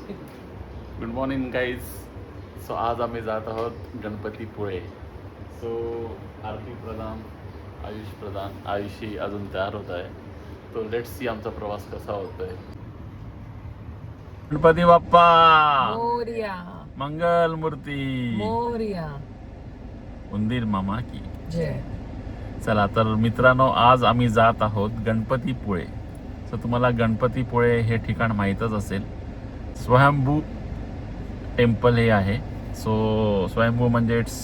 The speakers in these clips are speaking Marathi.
Good morning guys. सो आज आम्ही जात आहोत गणपतीपुळे. सो आरती प्रधान, आयुष प्रधान, आयुषी अजून तयार होत आहे. तो लेट्स सी आमचा प्रवास कसा होतोय. गणपती बाप्पा मोरया, मंगल मूर्ती, मोरया, उंदीर मामा की जय. चला तर मित्रांनो, आज आम्ही जात आहोत गणपतीपुळे. सो तुम्हाला गणपतीपुळे हे ठिकाण माहीतच असेल. स्वयंभू टेम्पल हे आहे. सो स्वयंभू म्हणजे इट्स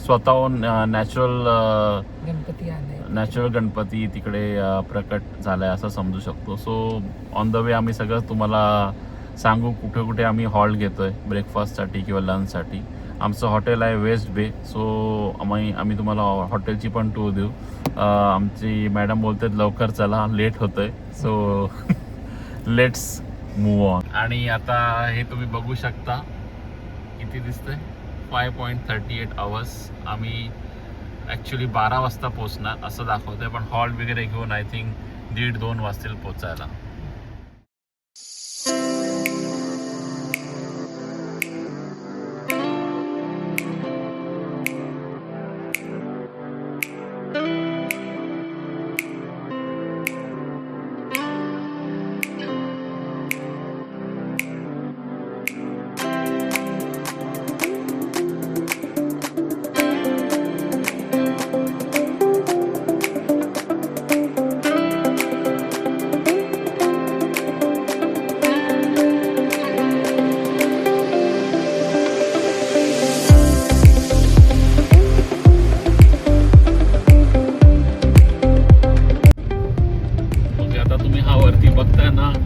स्वतःहून गणपती आले. नॅचरल गणपती तिकडे प्रकट झालाय असं समजू शकतो. सो ऑन द वे आम्ही सगळं तुम्हाला सांगू कुठे कुठे आम्ही हॉल्ट घेतोय ब्रेकफास्टसाठी किंवा लंचसाठी. आमचं हॉटेल आहे वेस्ट बे. सो आम्ही तुम्हाला हॉटेलची पण टूर देऊ. आमची मॅडम बोलतात लवकर चला, लेट होतोय. So let's move on. आणि आता हे तुम्ही बघू शकता किती दिसतंय, 5.38 आवर्स. आम्ही ॲक्च्युली 12 वाजता पोचणार असं दाखवतंय, पण हॉल वगैरे घेऊन आय थिंक 1.5-2 वाजतील पोचायला.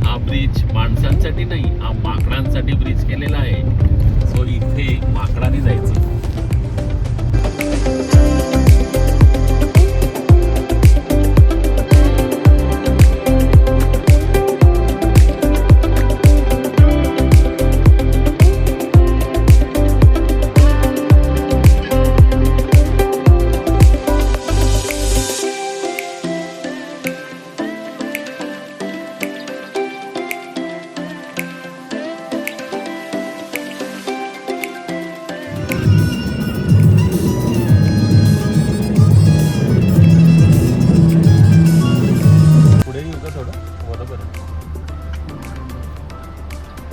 हा ब्रिज माणसांसाठी नाही, हा माकडांसाठी ब्रिज केलेला आहे. सो इथे माकडाने जायचं.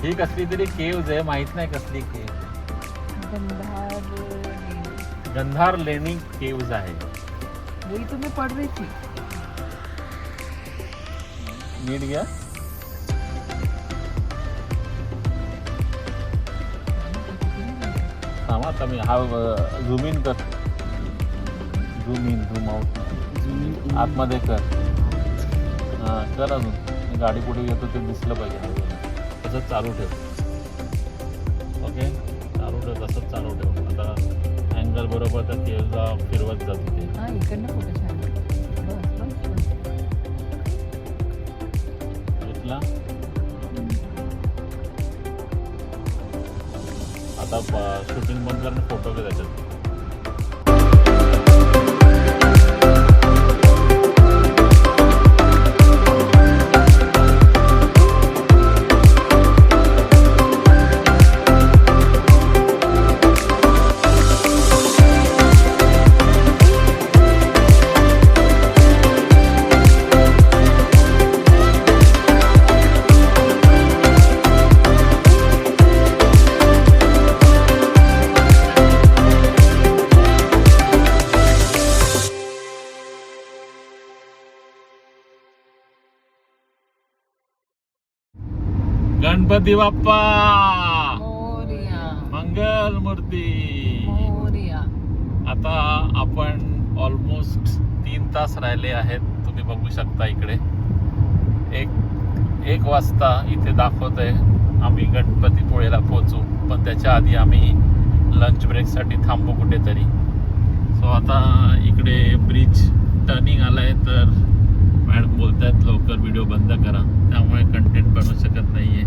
ही कसली तरी केव्ज आहे, माहित नाही कसली केव्ज. गंधार लेणी केव्ज आहे. वही तुम्हें पढ़ रही थी. नीट घ्या. थांबा आता मी हा झूम इन कर, झूम इन झूम आउट आतमध्ये कर. हां कर अजून. गाडी पुढे येतो ते दिसलं पाहिजे. तसंच चालू ठेव. ओके चालू ठेव, तसंच चालू ठेव. आता अँगल बरोबर त्या केव्हला फिरवत जातो ते. हां इकडनं फोटो छान. घेतला. आता शूटिंग बंद कर, फोटो घे त्याच्यात. गणपती बाप्पा मोरया, मंगल मूर्ती. मोरया. आता आपण ऑलमोस्ट 3 तास राहिले आहेत. तुम्ही बघू शकता इकडे 1 वाजता इथे दाखवतंय आम्ही गणपतीपुळेला पोहोचू. पण त्याच्या आधी आम्ही लंच ब्रेकसाठी थांबू कुठेतरी. सो आता इकडे ब्रिज टर्निंग आलाय, तर मॅडम बोलतात लवकर व्हिडिओ बंद करा, त्यामुळे कंटेंट बनवू शकत नाहीये.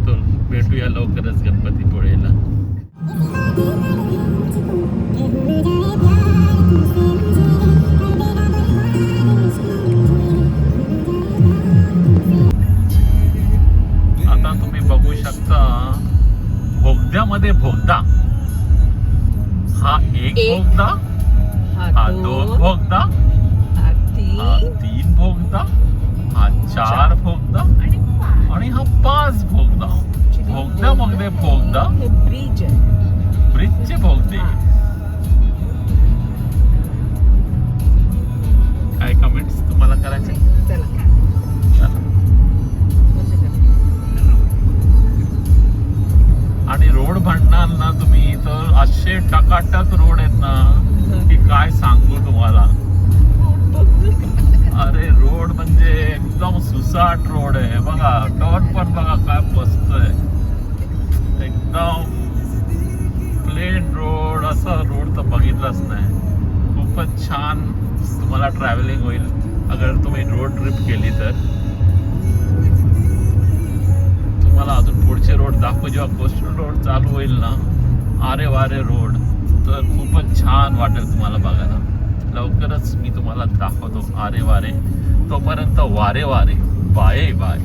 तर भेटूया लवकरच गणपतीपुळेला. आता मध्ये बोगदा, हा एक एक. बोगदा, हा हा दोन बोगदा, हा हा तीन 3 बोगदा, हा 4 बोगदा आणि पाच. आणि हा 5 बोगदा. बोगद्यामध्ये बोगदा, हे ब्रिज आहे. ब्रिजचे बोगदे. हा. काय कमेंट्स तुम्हाला करायचे? चला चला. बंद कर. आणि रोड म्हणणार ना तुम्ही तर असे टकाटक रोड आहेत ना की काय सांगू तुम्हाला. अरे रोड म्हणजे एकदम सुसाट रोड आहे बघा. टर्न पण बघा काय बसतोय. एकदम प्लेन रोड, असा रोड तर बघितलाच नाही. खूपच छान तुम्हाला ट्रॅव्हलिंग होईल अगर तुम्ही रोड ट्रिप केली तर. तुम्हाला अजून पुढचे रोड दाखवू जेव्हा कोस्टल रोड चालू होईल ना, आरे वारे रोड, तर खूपच छान वाटेल तुम्हाला बघायला. लवकरच मी तुम्हाला दाखवतो आरे वारे. तोपर्यंत वारे वारे, बाय बाय.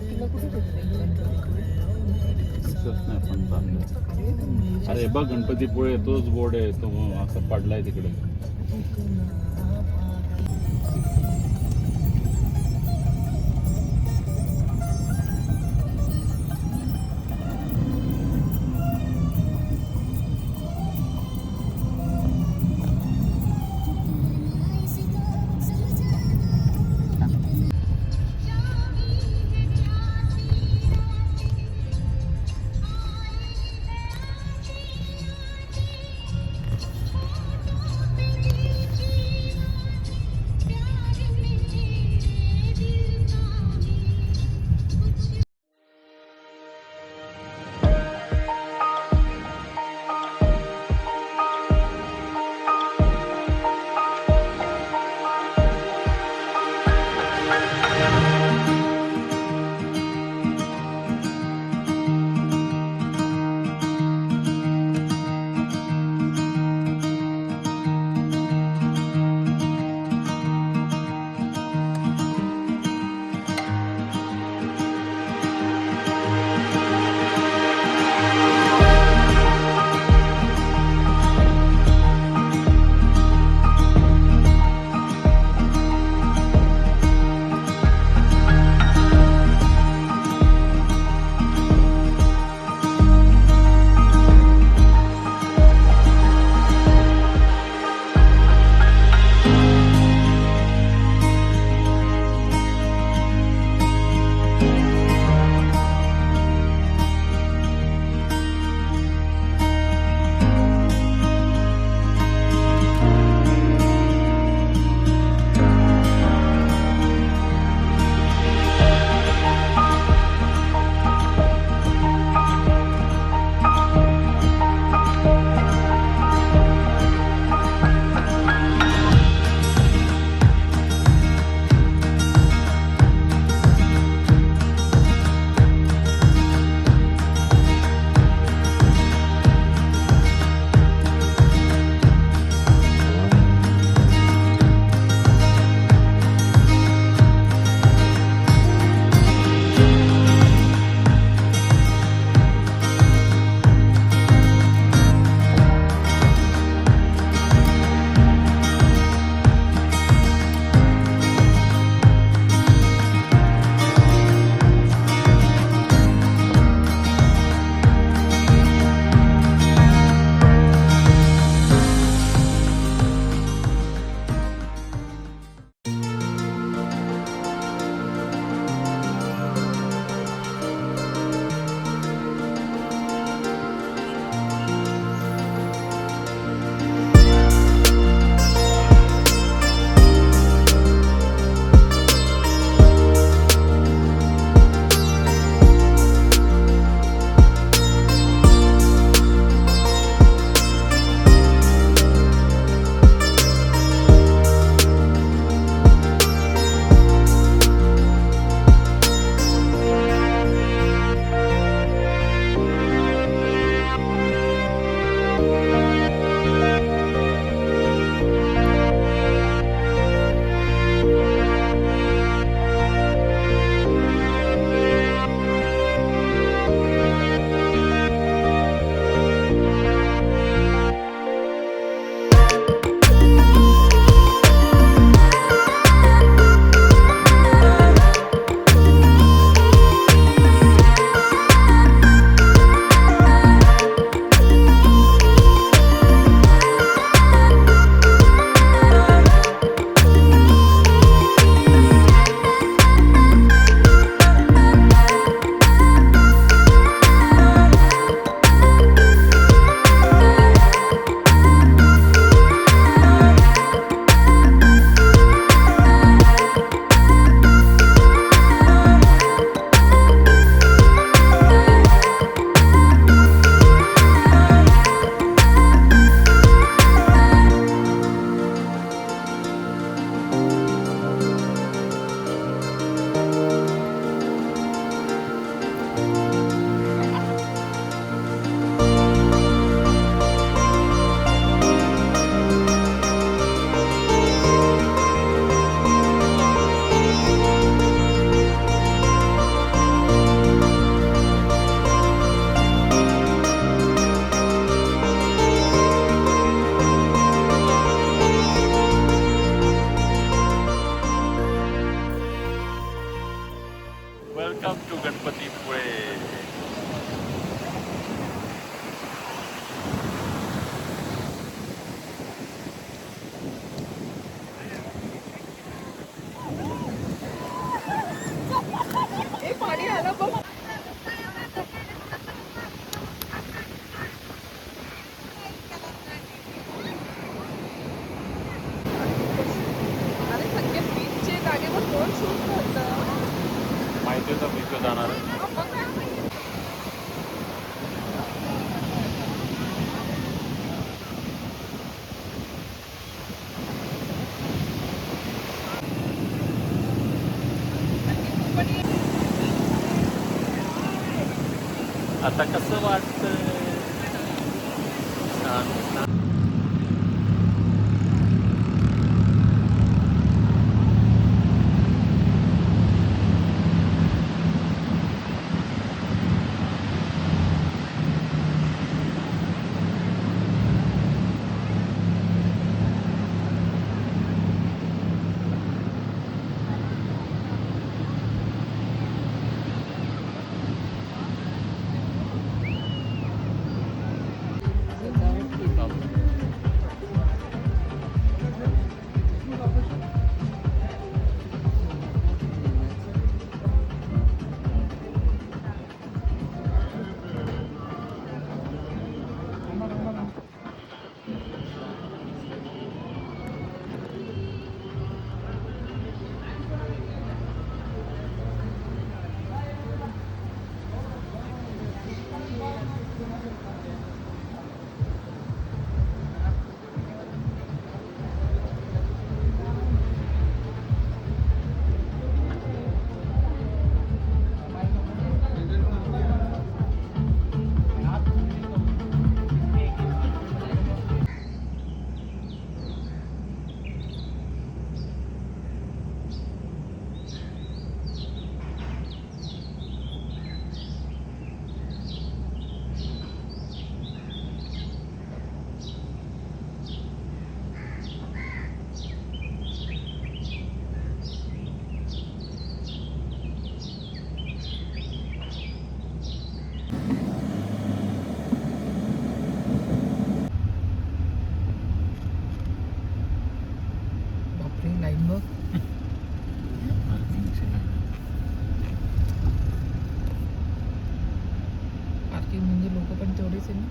तिला कुठे ठेवलंय? अरे बघ गणपतीपुळे तोच बोर्ड आहे तो असं पडलाय तिकडे. मोतीचा पिशवी जाणार आहे. आता कसं वाटतं? छान. बापरे, लाईन बघ. पार्किंग म्हणजे लोक पण तेवढेच आहे ना.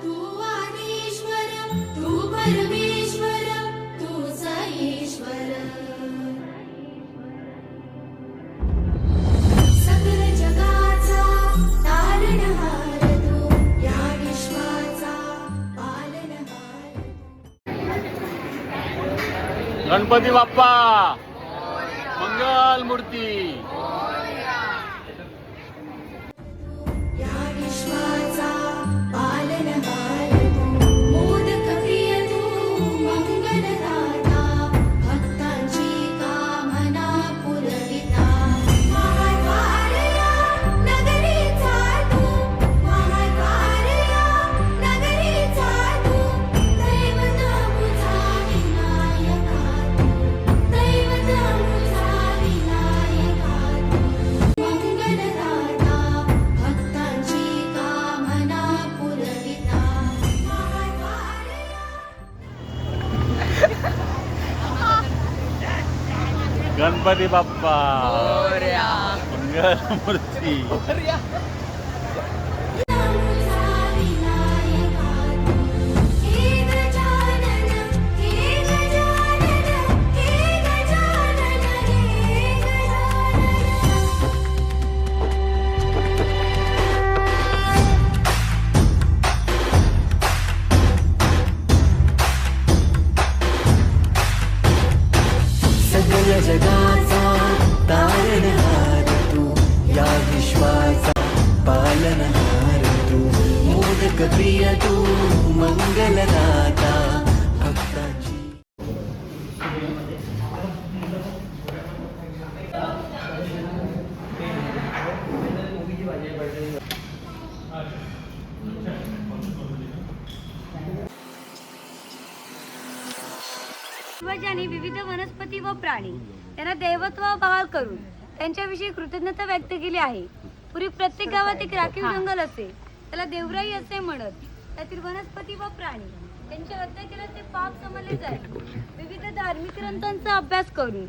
तू आदिश्वर तू परमेश्वर तूच ईश्वर सकल जगाचा तारणहार तू या विश्वाचा पालनहार. गणपती बाप्पा मंगल मूर्ती. या विश्वाचा पालनहार तू मोदक प्रिय तू मंगलदाता भक्तांची कामना पुरविता. महाद्वारया नगरीचा तू महाद्वारया नगरीचा तू दैवत मुझा विनायका तू दैवत मुझा विनायका तू मंगलदाता भक्तांची कामना पुरविता. महाद्वारया गणपती बाप्पा मंगल मूर्ती. मुझा विनायका तू. हे गजानन हे गजानन हे गजानन हे गजानन. सकल जगाचा तारणहार तू या विश्वाचा पालनहार तू मोदक प्रिय तू मंगलदाता भक्तांची. पूर्वजांनी विविध वनस्पती व प्राणी यांना दैवत्व बहाल करून त्यांच्याविषयी कृतज्ञता व्यक्त केली आहे. पूर्वी प्रत्येक गावात एक राखीव जंगल असे, त्याला देवराई असे म्हणत. त्यातील वनस्पती व प्राणी त्यांची हत्या केल्यास ते पाप समजले जाईल. विविध धार्मिक ग्रंथांचा अभ्यास करून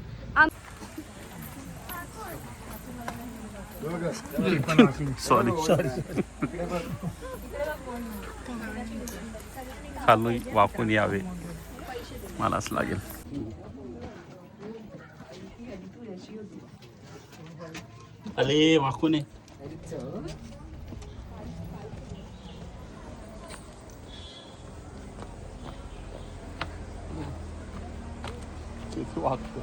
सॉरी खालून वाकून यावे मलाच लागेल. अरे वाकून ये. वागतो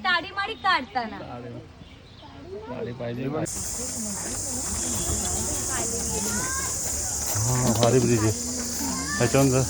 ताडीमाडी काढताना पाहिजे. भारी ब्रिज आहे त्याच्यावर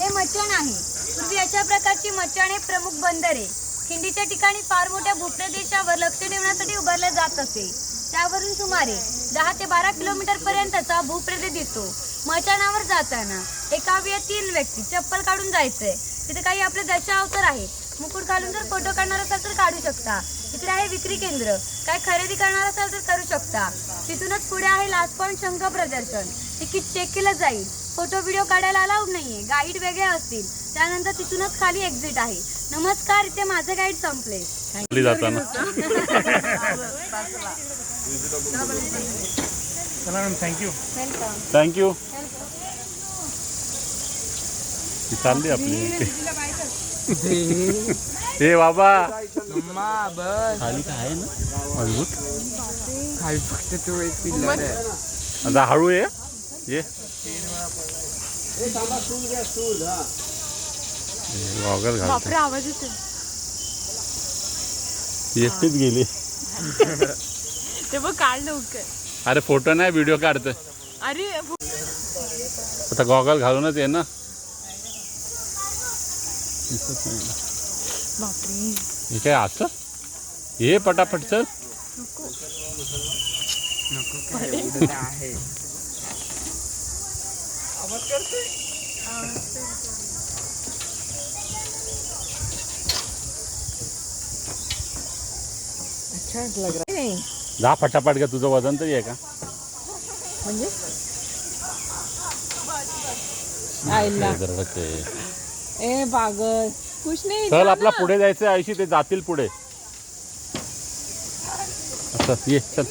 हे मचाण आहे. पूर्वी अशा प्रकारची मचाणे प्रमुख बंदरे खिंडीच्या ठिकाणी फार मोठ्या भूप्रदेशावर लक्ष ठेवण्यासाठी उभारले जात असे. त्यावरून सुमारे 10 ते 12 किलोमीटर पर्यंतचा भूप्रदेश दिसतो. मचाणावर जाताना एका वेळी 3 व्यक्ती चप्पल काढून जायचंय. तिथे काही आपले दशावतार आहे. मुकुट घालून जर फोटो काढणार असाल तर काढू शकता. इकडे आहे विक्री केंद्र. काय खरेदी करणार असाल तर करू शकता. तिथूनच पुढे आहे लास्ट पॉइंट शंख प्रदर्शन. तिकीट चेक केलं जाईल. फोटो व्हिडिओ काढायला अलाउड नाहीये. गाईड वेगळे असतील. त्यानंतर तिथूनच खाली एक्झिट आहे. नमस्कार, इथे माझे गाईड संपले. जाताना थँक्यू. थँक्यू. चालली आपली. हे बाबा खाली काय आहे ना मजबूत. खाली फक्त तो एक पिल्लर आहे. आता हळू ये ये. गॉगल घालते. आवाज येतो. एकटीच गेली. ते बघ काढ लवकर. अरे फोटो नाही व्हिडिओ काढतोय. अरे आता गॉगल घालूनच ये ना. हे काय असं ये पटापट चल. जा फटाफट का. तुझं वजन तरी आहे का? म्हणजे ए पागल कुछ नाही. चल आपला पुढे जायचं आयुषी. ते जातील पुढे. असं ये चल.